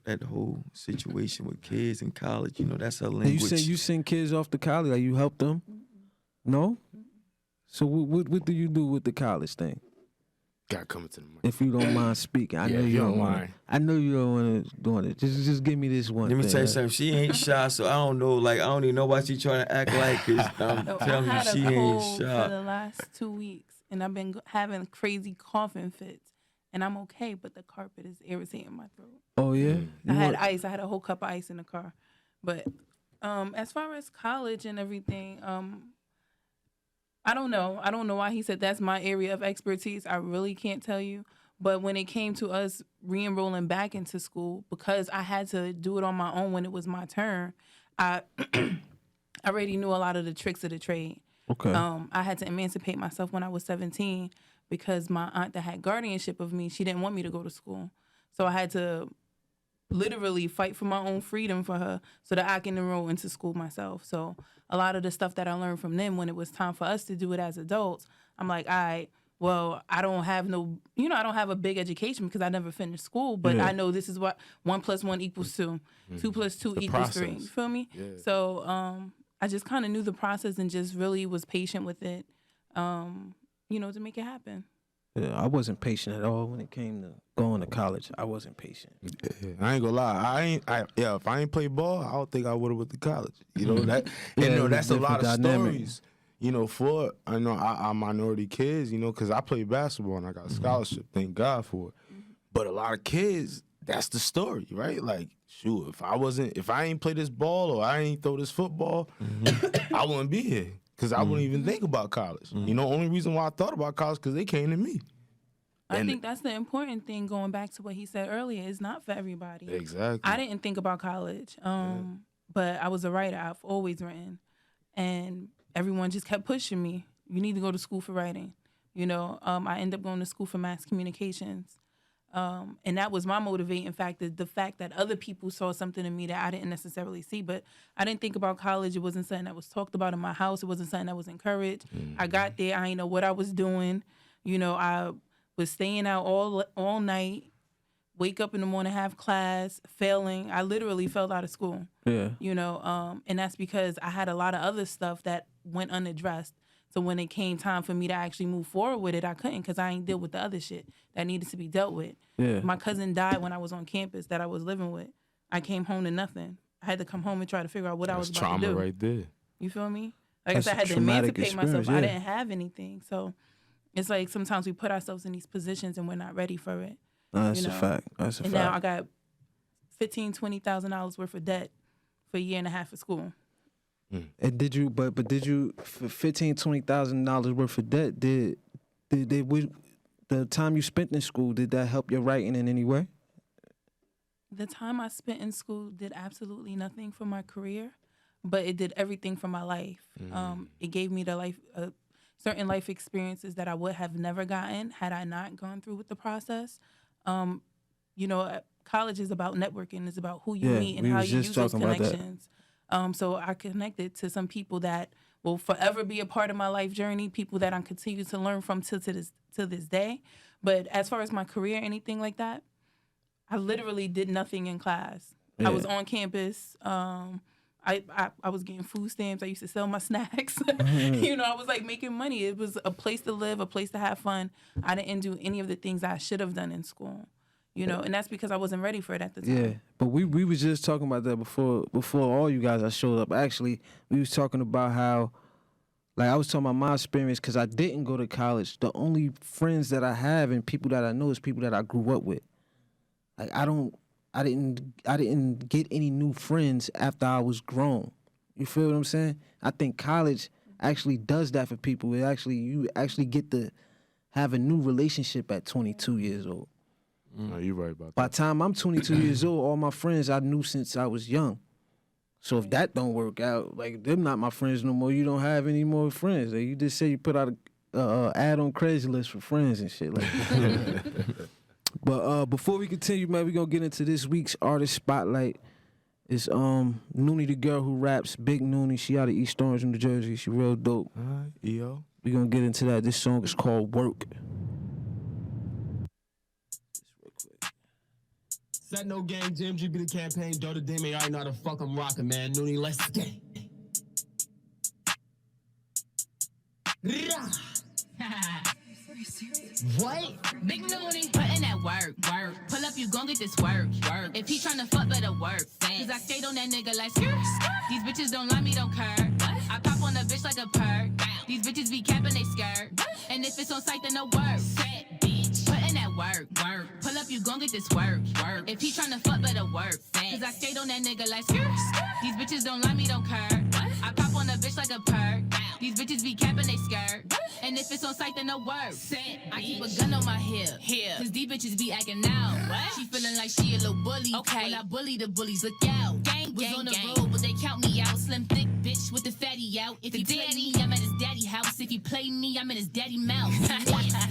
that whole situation with kids in college. That's her And language. you send kids off to college, like you help them? No? So what do you do with the college thing? Gotta come into the mic. If you don't mind speaking, I know you don't want. I know you don't want to do it. Just give me this one. Let me tell you something. She ain't shy, so I don't know. Like I don't even know why she trying to act like. Cause I'm telling you, she ain't shy. For the last 2 weeks, and I've been having crazy coughing fits, and I'm okay, but the carpet is irritating my throat. Oh yeah. I had ice. I had a whole cup of ice in the car, but as far as college and everything, I don't know. I don't know why he said that's my area of expertise. I really can't tell you. But when it came to us re-enrolling back into school, because I had to do it on my own when it was my turn, I already knew a lot of the tricks of the trade. Okay. I had to emancipate myself when I was 17 because my aunt that had guardianship of me, she didn't want me to go to school. So I had to literally fight for my own freedom for her so that I can enroll into school myself. So a lot of the stuff that I learned from them when it was time for us to do it as adults, I'm like, all right, well, I don't have I don't have a big education because I never finished school, but I know this is what 1 + 1 = 2. 2 + 2 = 3. You feel me? Yeah. So I just kind of knew the process and just really was patient with it, to make it happen. Yeah, I wasn't patient at all when it came to going to college. I wasn't patient. Yeah, I ain't gonna lie. If I ain't played ball, I don't think I would have went to college. You know that. That's a lot of stories. For our minority kids. Because I played basketball and I got a scholarship. Thank God for it. But a lot of kids, that's the story, right? Like, shoot, if I ain't play this ball or I ain't throw this football, I wouldn't be here. Because I wouldn't even think about college. Only reason why I thought about college because they came to me. I think that's the important thing, going back to what he said earlier. It's not for everybody. Exactly. I didn't think about college, but I was a writer. I've always written. And everyone just kept pushing me. You need to go to school for writing. I ended up going to school for mass communications. And that was my motivating factor, the fact that other people saw something in me that I didn't necessarily see. But I didn't think about college. It wasn't something that was talked about in my house. It wasn't something that was encouraged. I got there. I didn't know what I was doing. I was staying out all night, wake up in the morning, have class, failing. I literally failed out of school. Yeah. And that's because I had a lot of other stuff that went unaddressed. So when it came time for me to actually move forward with it, I couldn't because I ain't deal with the other shit that needed to be dealt with. Yeah. My cousin died when I was on campus that I was living with. I came home to nothing. I had to come home and try to figure out what I was about to do. Trauma right there. You feel me? Like I said, I had to emancipate myself. Yeah. I didn't have anything. So it's like sometimes we put ourselves in these positions and we're not ready for it. That's a fact. That's a fact. And now I got $15,000, $20,000 worth of debt for a year and a half of school. And did you for $15,000, $20,000 worth of debt, did the time you spent in school, did that help your writing in any way? The time I spent in school did absolutely nothing for my career, but it did everything for my life. It gave me certain life experiences that I would have never gotten had I not gone through with the process. College is about networking. It's about who you meet and how you use those connections. So I connected to some people that will forever be a part of my life journey, people that I continue to learn from to this day. But as far as my career, anything like that, I literally did nothing in class. Yeah. I was on campus. I was getting food stamps. I used to sell my snacks. I was like making money. It was a place to live, a place to have fun. I didn't do any of the things I should have done in school. And that's because I wasn't ready for it at the time. Yeah, but we was just talking about that before all you guys showed up. Actually, we was talking about how, like, I was talking about my experience because I didn't go to college. The only friends that I have and people that I know is people that I grew up with. Like, I didn't get any new friends after I was grown. You feel what I'm saying? I think college actually does that for people. You actually get to have a new relationship at 22 years old. No, you're right about that. By the time I'm 22 years old, all my friends I knew since I was young. So if that don't work out, like, them not my friends no more, you don't have any more friends. Like, you just say you put out a ad on Craigslist for friends and shit like that. But before we continue, man, we're going to get into this week's artist spotlight. It's Noonie the girl who raps, Big Noonie. She out of East Orange, New Jersey. She real dope. All right, EO. We're going to get into that. This song is called Work. Set no game, Jim G be the campaign, Dota Demon, I already know how the fuck I'm rocking, man. Noonie, let's get it. you serious? What? Big Noonie. Putting that work. Pull up, you gon' get this work. If he tryna fuck, better work. Cause I skate on that nigga like skirt. These bitches don't like me, don't care. I pop on a bitch like a perk. These bitches be capping they skirt. And if it's on site, then no work. Fat bitch. Putting that work. Pull up, you gon' get this work. If he tryna fuck, better work. Cause I skate on that nigga like skirt. These bitches don't like me, don't care. I pop on a bitch like a perk. These bitches be capping they skirt. And if it's on site, then no work. I keep a gun on my hip. Cause these bitches be acting out. What? She feeling like she a little bully. Okay. When I bully the bullies, look out. Gang, was on the road, but they count me out. Slim, thick bitch with the fatty out. If he play me, I'm at his daddy house. If he play me, I'm in his daddy mouth.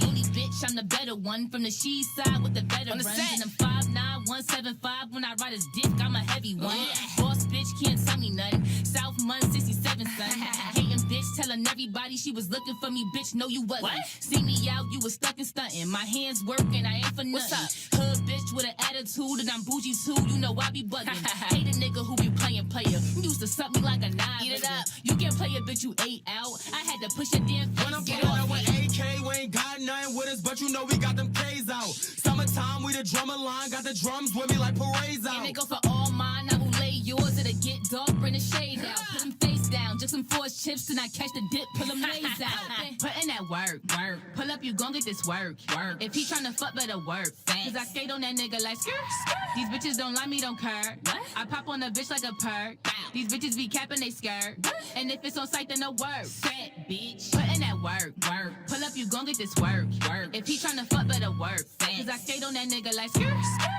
Loony bitch, I'm the better one. From the she side with the veterans. And I'm 5'9", 175. When I ride his dick, I'm a heavy one. Boss bitch can't tell me nothing. South Mun 67 son. Hating bitch, telling everybody she was looking for me. Bitch, no you wasn't. What? See me out, you was stuck and stunting. My hands working, I ain't for nothing. What's up? Hood bitch with an attitude and I'm bougie too. You know I be bugging. Hate a nigga who be playing player. You used to suck me like a knife. Eat it up. You can't play a bitch you ate out. I had to push your damn face. When I'm pulling up with AK, we ain't got nothing with us, but you know we got them K's out. Summertime, we the drummer line, got the drums with me like parades out. And they go for all mine, I will lay yours. It'll get dark, bring the shade out. Put them face down, just some force chips, and I catch the dip, pull them lays out. Putting that work. Pull up, you gon' get this work. If he tryna fuck, better work. Cause I skate on that nigga like skirt. These bitches don't like me, don't care. I pop on a bitch like a perk. These bitches be capping they skirt. And if it's on site, then no work. Fat bitch. Putting that work. Pull up, you gon' get this work. If he tryna fuck, better work. Cause I skate on that nigga like skirt.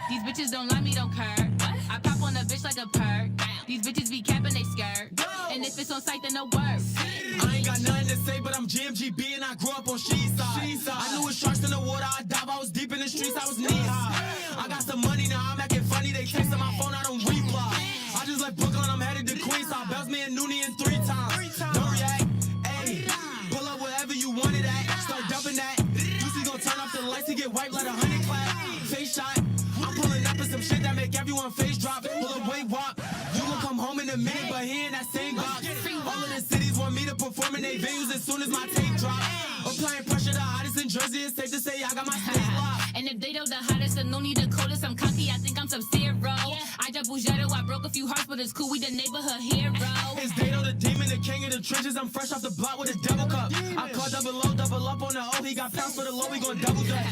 These bitches don't like me, don't care. I pop on a bitch like a perk. These bitches be capping they skirt. And if it's on site, then no work. I ain't got nothing to say, but I'm GMGB and I grew up on She Side. I knew it sharks in the water, I dive, I was deep in the streets, I was knee high. I got some money now, I'm acting funny, they texting my phone, I don't reply. I just left Brooklyn, I'm headed to Queens, I bells me and Noonie in 3 times. Don't react, ayy. Pull up wherever you want it at, start dumping that. Lucy gon' turn off the lights to get wiped like a 100 clap. Face shot, I'm pulling up in some shit that make everyone face drop. Pull a weight walk, you gon' come home in a minute, but he in that same box. All of the cities want me to perform in their venues as soon as my tape drop. Applying pressure, the hottest in Jersey, it's safe to say I got my stage locked. And if they know the hottest, then no need the coldest. I'm cocky, I think I'm Sub-Zero. I just Bujero, I broke a few hearts, but it's cool, we the neighborhood hero. It's Dado, the demon, the king of the trenches. I'm fresh off the block with a double cup. I call double low, double up on the O. He got pounds for the low, we gon' double that.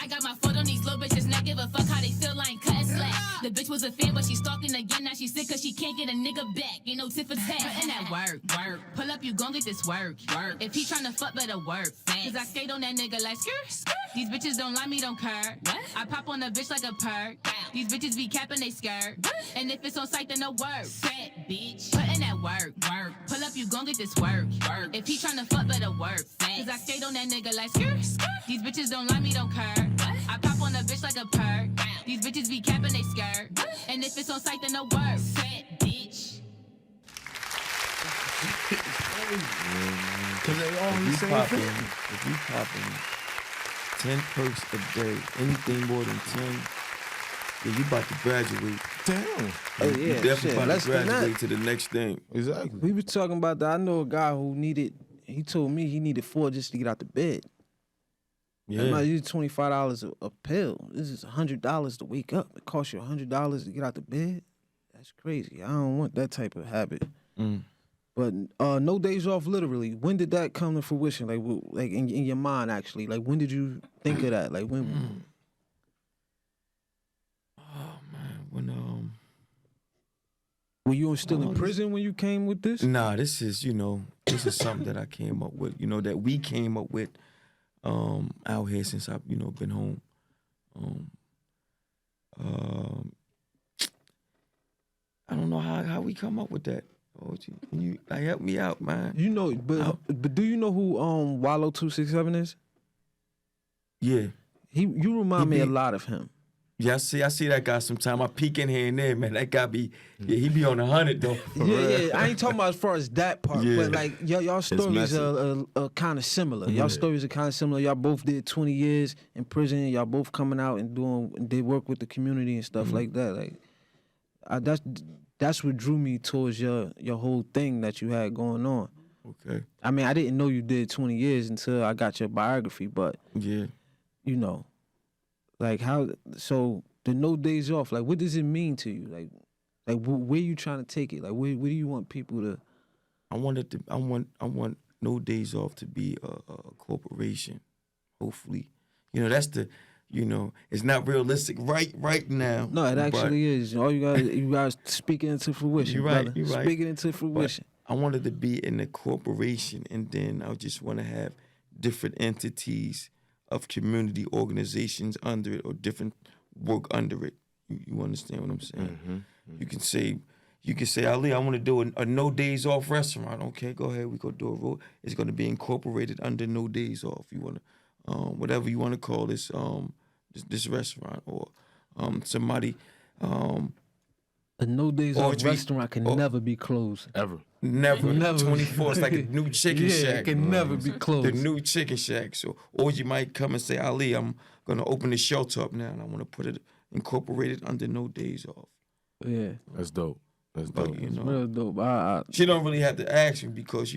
I got my foot on these little bitches, not give a fuck how they feel, I ain't cutting slack. The bitch was a fan, but she stalking again, now she sick cause she can't get a nigga back. Ain't no tip for tat. Putting that work. Pull up, you gon' get this work. If he tryna fuck, better work. Cause I skate on that nigga like skirt. These bitches don't like me, don't care. I pop on a bitch like a perk. These bitches be capping they skirt. And if it's on site, then no work. Fat bitch. Putting that work. Pull up, you gon' get this work. If he tryna fuck, better work. Cause I skate on that nigga like skirt. These bitches don't like me, don't care. I pop on a bitch like a perk. These bitches be capping they skirt. And if it's on site, then no work. Fat bitch. Cause they all the If same you popping 10 perks a day, anything more than 10, yeah, you about to graduate. Damn. Oh, You yeah, definitely shit, about less to than graduate that. to the next thing. Exactly. We was talking about that. I know a guy who he told me he needed 4 just to get out the bed. Yeah. I'm not using $25 a pill. This is $100 to wake up. It costs you $100 to get out the bed. That's crazy. I don't want that type of habit. Mm. But no days off, literally. When did that come to fruition? Like in your mind, actually. Like, when did you think of that? Like, when? Oh man, when Were you still in prison when you came with this? Nah, this is something that I came up with. That we came up with out here since I've been home. I don't know how we come up with that. Can you help me out, man? But do you know who Wallow 267 is? Yeah. You remind me a lot of him. Yeah, I see that guy sometime. I peek in here and there, man. That guy he be on 100 though. Yeah. I ain't talking about as far as that part, but like y'all stories are kind of similar. Y'all stories are kind of similar. Y'all both did 20 years in prison. Y'all both coming out and did work with the community and stuff like that. Like, that's what drew me towards your whole thing that you had going on. Okay. I mean, I didn't know you did 20 years until I got your biography, but Yeah. you know, like how. So the no days off, like what does it mean to you? Like where you trying to take it? Like where do you want people to? I want No Days Off to be a corporation. Hopefully, that's the. It's not realistic right now. No, it actually is. All you guys speak it into fruition. You're right. Brother. You're right. Speak it into fruition. But I wanted to be in a corporation, and then I just want to have different entities of community organizations under it, or different work under it. You understand what I'm saying? Mm-hmm. You can say, Ali, I want to do a No Days Off restaurant. Okay, go ahead. We go do a road. It's going to be incorporated under No Days Off. You want to, whatever you want to call this restaurant, or somebody. A no days off restaurant can never be closed. Ever. Never. 24. It's like a new chicken shack. It can never be closed. The new chicken shack. So, or you might come and say, Ali, I'm gonna open the shelter up now, and I want to put it incorporated under No Days Off. Yeah, that's dope. That's But, dope. real dope. She don't really have to ask me, because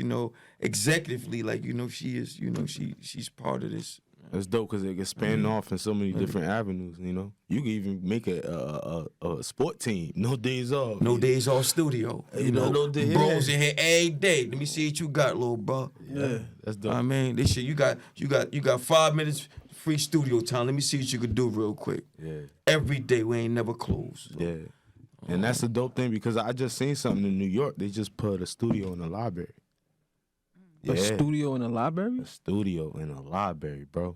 executively, like she is, she's part of this. That's dope, because it can span off in so many different avenues. You can even make a sport team. No Days Off. No Days Off studio. No day. Bros in here every day. Let me see what you got, little bro. Yeah, that's dope. I mean, this shit. You got 5 minutes free studio time. Let me see what you could do real quick. Yeah. Every day, we ain't never closed. So. Yeah. And that's a dope thing, because I just seen something in New York. They just put a studio in the library. A studio in a library? A studio in a library, bro.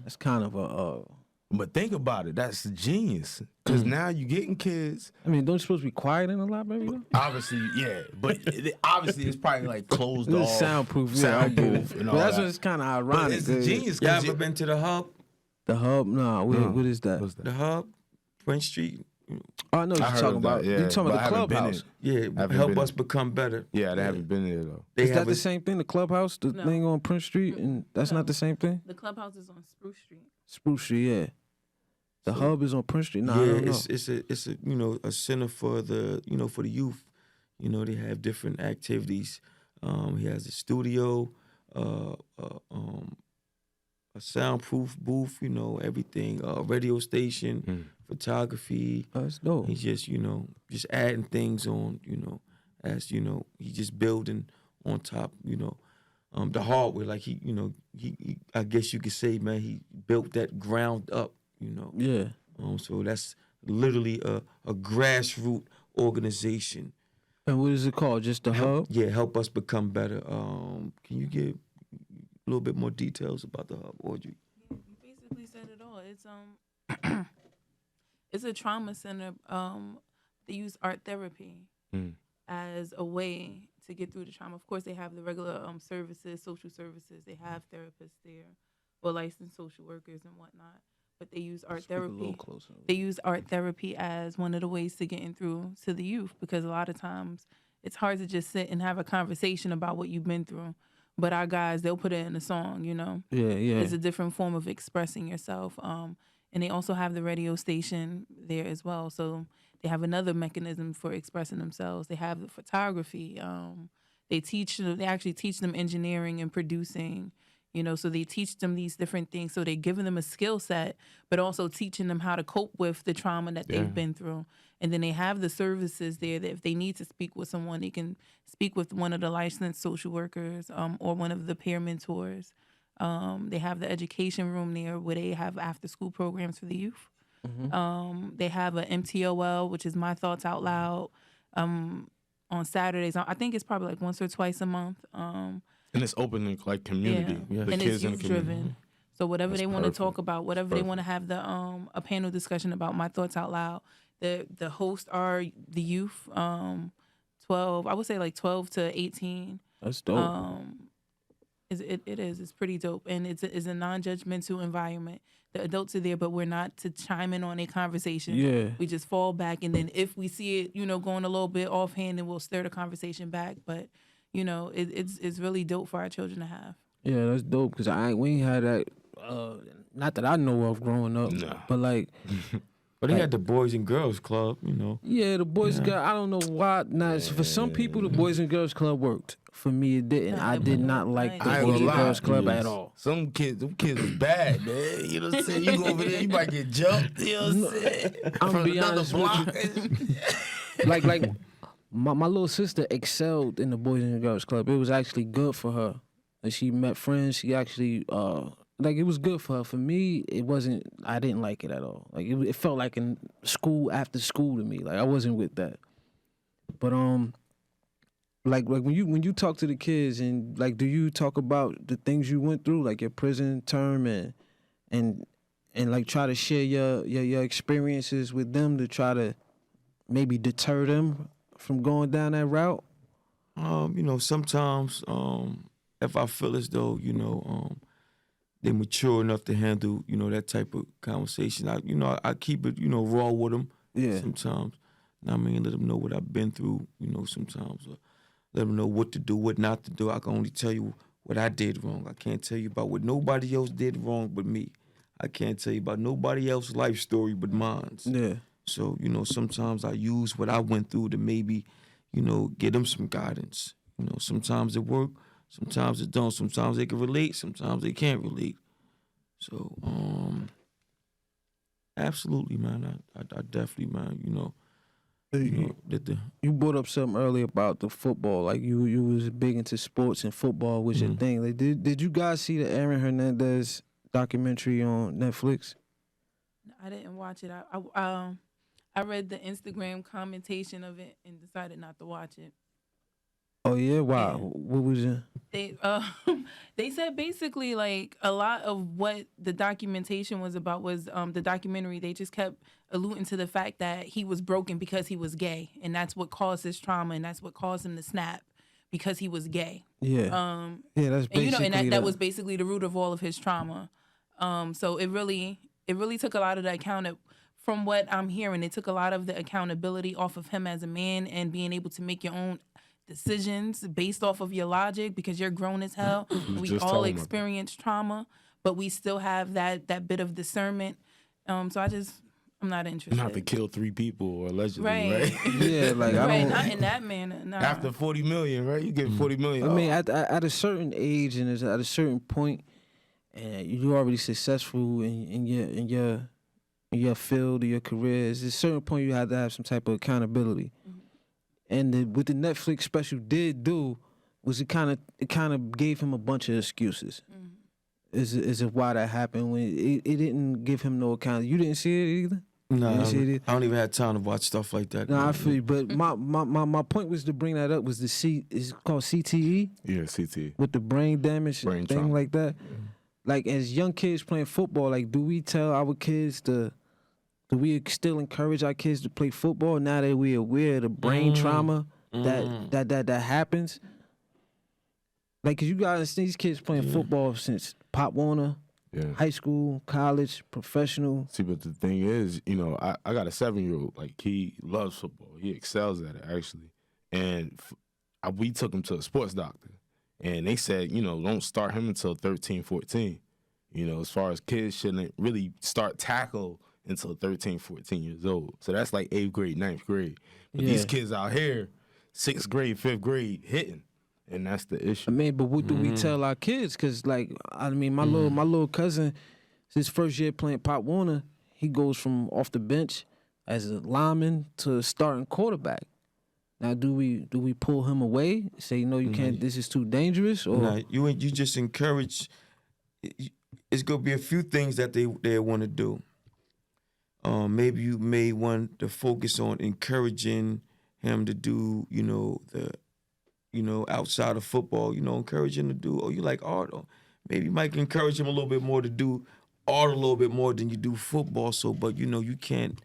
That's kind of a. But think about it. That's genius. Because now you're getting kids. I mean, don't you supposed to be quiet in a library, though? Obviously, yeah. But obviously, it's probably like closed off. Soundproof. Soundproof. And all But that's that. what's kind of ironic. But it's genius. You ever been to the Hub? The Hub? Nah, what is that? What's that? The Hub, Prince Street. Oh, I know what I you're heard talking of that, about. yeah, You're talking but about I the haven't been clubhouse. Yeah, haven't help been us there. become better. Yeah, they haven't been there, though. They Is that have the same thing? The clubhouse, the No. thing on Prince Street, and that's not the same thing. The clubhouse is on Spruce Street. Spruce Street, yeah. The Hub is on Prince Street. Nah, I Yeah, don't know. it's a a center for the for the youth. They have different activities. He has a studio, a soundproof booth, everything, radio station, photography. Oh, that's dope. He's just just adding things on, as he's just building on top, the hardware. Like he I guess you could say, man, he built that ground up. Yeah. So that's literally a grassroots organization. And what is it called? Just the Hub? Yeah, help us become better. Can you give a little bit more details about the Hub, Audrey? You basically said it all. It's it's a trauma center. They use art therapy as a way to get through the trauma. Of course, they have the regular services, social services. They have therapists there, or licensed social workers and whatnot. But they use art therapy. They use art therapy as one of the ways to getting through to the youth, because a lot of times it's hard to just sit and have a conversation about what you've been through. But our guys, they'll put it in a song, Yeah, yeah. It's a different form of expressing yourself. And they also have the radio station there as well. So they have another mechanism for expressing themselves. They have the photography. They actually teach them engineering and producing. So they teach them these different things. So they're giving them a skill set, but also teaching them how to cope with the trauma that they've been through. And then they have the services there that if they need to speak with someone, they can speak with one of the licensed social workers or one of the peer mentors. They have the education room there where they have after-school programs for the youth. They have a MTOL, which is My Thoughts Out Loud, on Saturdays. I think it's probably like once or twice a month. And it's open to like community. Yeah. The And kids it's in the youth community. driven. So whatever That's they want to perfect. talk about, whatever they want to have the a panel discussion about, My Thoughts Out Loud. The hosts are the youth, 12. I would say like 12 to 18. That's dope. It's pretty dope, and it's a non-judgmental environment. The adults are there, but we're not to chime in on a conversation. Yeah. We just fall back, and then if we see it, going a little bit offhand, then we'll stir the conversation back. But it's really dope for our children to have. Yeah, that's dope, because we ain't had that, not that I know of growing up, but like... But they had the Boys and Girls Club, Yeah, the Boys and Girls, I don't know why. Now, for some people, the Boys and Girls Club worked. For me, it didn't. I did not like the Boys and Girls Club at all. Them kids was bad, man. You know what I'm saying? You go over there, you might get jumped. You know what I'm saying? I'm From be another honest block. like my little sister excelled in the Boys and Girls Club. It was actually good for her. And she met friends. She actually it was good for her. For me, it wasn't. I didn't like it at all. Like it felt like in school after school to me. Like I wasn't with that. But like when you talk to the kids and like, do you talk about the things you went through, like your prison term and like try to share your experiences with them to try to maybe deter them from going down that route? Sometimes if I feel as though they're mature enough to handle that type of conversation, I keep it raw with them. Yeah. Sometimes, let them know what I've been through. Sometimes. Let them know what to do, what not to do. I can only tell you what I did wrong. I can't tell you about what nobody else did wrong but me. I can't tell you about nobody else's life story but mine. Yeah. So, sometimes I use what I went through to maybe, give them some guidance. Sometimes it work, sometimes it don't. Sometimes they can relate, sometimes they can't relate. So, absolutely, man. I definitely, man, You brought up something earlier about the football. Like you was big into sports and football was your thing. Like, did you guys see the Aaron Hernandez documentary on Netflix? I didn't watch it. I read the Instagram commentation of it and decided not to watch it. Oh yeah, wow. Yeah. What was it? They said basically like a lot of what the documentation was about was the documentary. They just kept alluding to the fact that he was broken because he was gay, and that's what caused his trauma, and that's what caused him to snap because he was gay. Yeah. Yeah, that's basically and that was basically the root of all of his trauma. So it really took a lot of the from what I'm hearing, it took a lot of the accountability off of him as a man and being able to make your own decisions based off of your logic because you're grown as hell. We all experience trauma, but we still have that bit of discernment. So I'm not interested. Not to kill 3 people or allegedly, right? Yeah, like I don't. Not in that manner. Nah. After 40 million, right? You get 40 million. I mean, at a certain age and at a certain point, and you're already successful in your field or your career. At a certain point, you have to have some type of accountability. And what the Netflix special did do was it kind of gave him a bunch of excuses. Is it why that happened when it didn't give him no account. You didn't see it either? No, I don't even have time to watch stuff like that. No, I feel you, but my point was to bring that up was it's called CTE? Yeah, CTE. With the brain damage thing trauma. like that. Like as young kids playing football, like do we tell our kids do we still encourage our kids to play football now that we're aware of the brain trauma that happens? Like, cause you guys, these kids playing football since Pop Warner, high school, college, professional. See, but the thing is, I got a 7-year-old. Like, he loves football. He excels at it, actually. And we took him to a sports doctor. And they said, don't start him until 13, 14. As far as kids shouldn't really start tackle until 13, 14 years old. So that's like 8th grade, 9th grade. But these kids out here, 6th grade, 5th grade, hitting. And that's the issue. I mean, but what do we tell our kids? Because, like, I mean, my little cousin, his first year playing Pop Warner, he goes from off the bench as a lineman to a starting quarterback. Now, do we pull him away? Say, no, you can't. This is too dangerous. Or nah, you just encourage. It's gonna be a few things that they want to do. Maybe you may want to focus on encouraging him to do, outside of football, encourage him to do, you like art, or maybe you might encourage him a little bit more to do art a little bit more than you do football. So, but you can't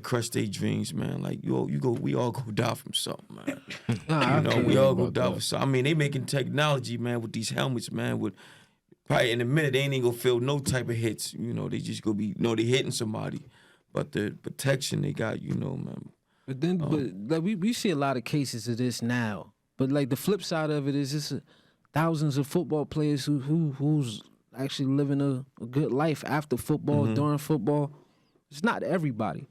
crush their dreams, man. Like we all go die from something, man. We all go die from something. I mean, they making technology, man, with these helmets, man, with probably in a minute they ain't even gonna feel no type of hits. They just gonna be, they hitting somebody. But the protection they got, man. But then, like we see a lot of cases of this now. But like the flip side of it is just thousands of football players who's actually living a good life after football, during football. It's not everybody.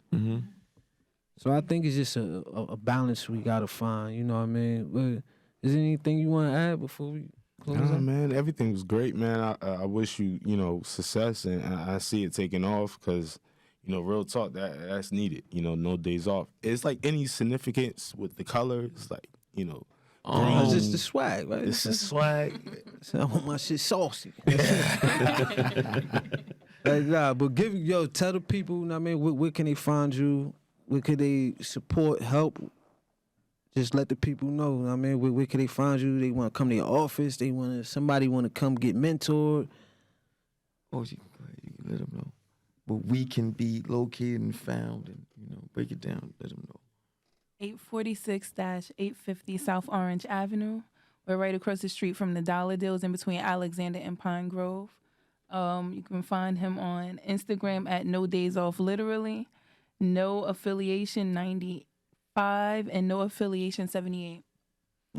So I think it's just a balance we gotta find. You know what I mean? But Is there anything you want to add before we close Nah, out? man, everything was great, man. I wish you, success, and I see it taking off because, real talk, that's needed. No days off. It's like any significance with the color. It's like, It's just the swag, right? it's the swag. I want my shit saucy. But tell the people, where can they find you? Where could they support, help? Just let the people know, where can they find you? They want to come to your office. Somebody want to come get mentored. Oh, you can let them know. Where we can be located and found, and break it down. Let them know. 846-850 South Orange Avenue. We're right across the street from the Dollar Deals in between Alexander and Pine Grove. You can find him on Instagram at No Days Off Literally, No Affiliation 95, and No Affiliation 78.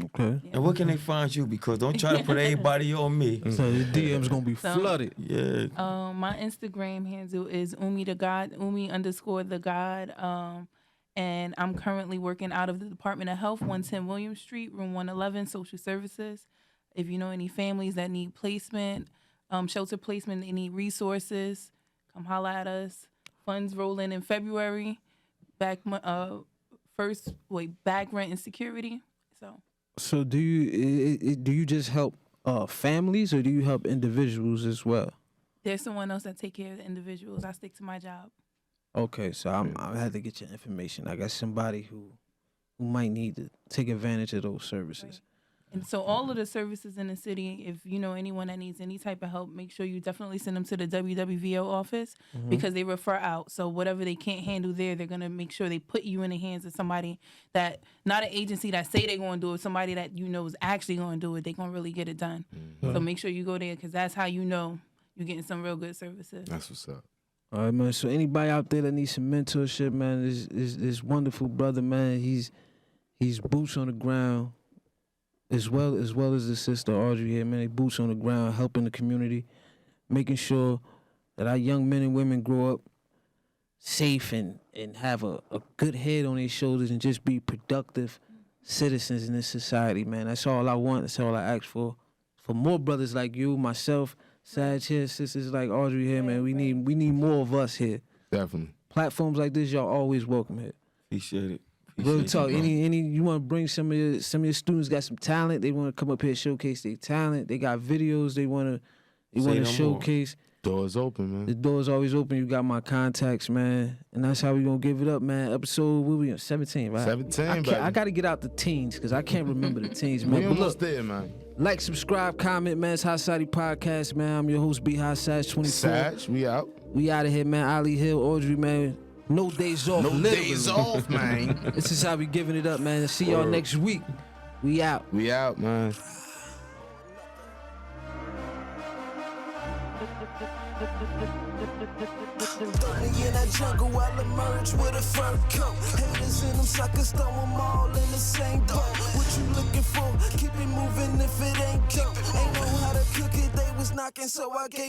Okay. Yeah. And where can they find you? Because don't try to put everybody on me. So the DM's gonna be So- flooded. Yeah. My Instagram handle is Umi_the_God. And I'm currently working out of the Department of Health, 110 William Street, room 111, social services. If you know any families that need placement, shelter placement, they need resources, come holla at us. Funds roll in February. Back rent and security. So do you just help families, or do you help individuals as well? There's someone else that take care of the individuals. I stick to my job. Okay, so I had to get your information. I got somebody who might need to take advantage of those services. And so all of the services in the city, if you know anyone that needs any type of help, make sure you definitely send them to the WWVO office because they refer out. So whatever they can't handle there, they're going to make sure they put you in the hands of somebody that, not an agency that say they're going to do it, somebody that is actually going to do it. They're going to really get it done. So make sure you go there because that's how you're getting some real good services. That's what's up. All right, man. So anybody out there that needs some mentorship, man, this wonderful brother, man. He's boots on the ground, as well as the sister Audrey here, man. They boots on the ground, helping the community, making sure that our young men and women grow up safe and have a good head on their shoulders and just be productive citizens in this society, man. That's all I want. That's all I ask for. For more brothers like you, myself, Sag here, sisters like Audrey here, man. We need more of us here. Definitely. Platforms like this, y'all always welcome here. Appreciate it. Real talk. Any you want to bring some of your students got some talent. They want to come up here and showcase their talent. They got videos they want to showcase. Doors open, man. The door's always open. You got my contacts, man. And that's how we gonna give it up, man. Episode, what we on? 17, right? 17, baby. I gotta get out the teens because I can't remember the teens, man. We But almost look, there, man. like, subscribe, comment, man. It's High Society Podcast, man. I'm your host, B High Sag 24. Sag, we out. We out of here, man. Ali Hill, Audrey, man. No days off. No literally. days off, man. This is how we giving it up, man. See y'all next week. We out. We out, man. Throw me in that jungle, I'll emerge with a fur coat. Haters and them suckers, throw them all in the same boat. What you looking for? Keep it moving if it ain't dope. Ain't know how to cook it, they was knocking, so I gave